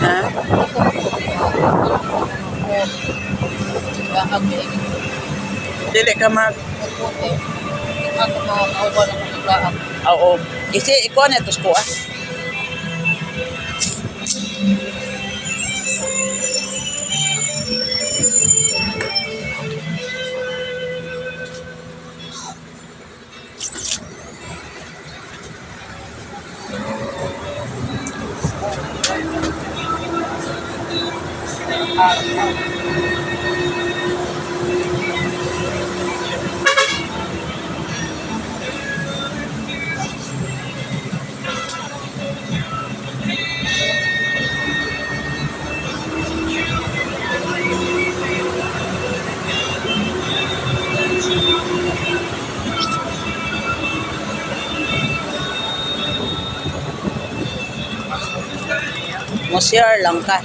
Ha? Dili ka mag... Oo. Kasi ikaw na ito ko Mo-share lang ka.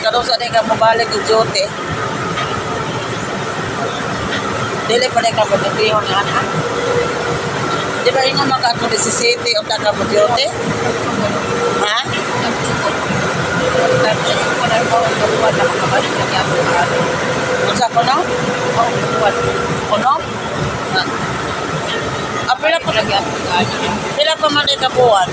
Kalau sa di ka mabalik yung duty, dili pa di ka magagriho ni anak. Di ba yung mga ako sa city o taka mo duty? Ha? Unsa ko no? Kuno? Pila pa lagi ako. Pila pa man ika buwan?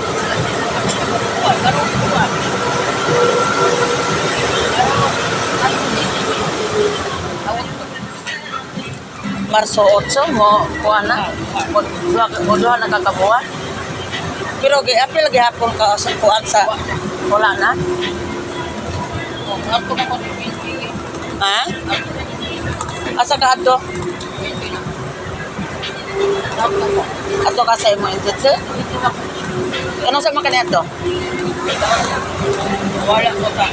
Marso 8 mo kuan na. Mo duha na kakabuwan. Pero apil lagi hapon ka sa kuan sa wala na. Ha? Asa ka adto? Ato ka sa imo injitsu? Ano sa mga kanito? Wala ko ta.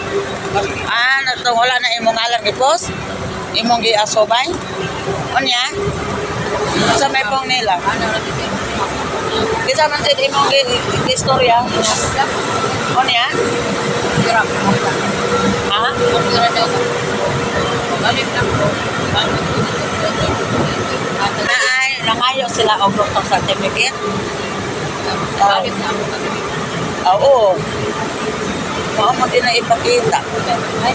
Nato wala na imong alam ipos? Imong giasubay? Unya? Sa may pong nila? Kisa man din imong istorya? Unya? Ha? Nangayo sila og doktor certificate. Oo. Mao mo din na ipakita. Ay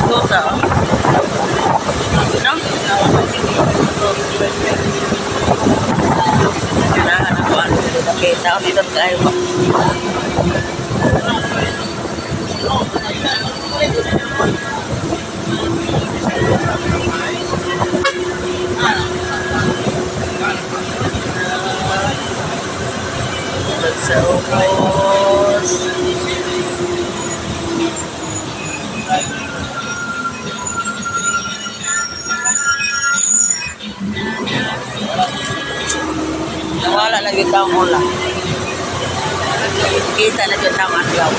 Dosa, oh. No? Kailangan ako ano dito. Okay, tao dito tayo ba? Sa ubos. Nawala na yung taong ulang. Kita na yung taong adlaw.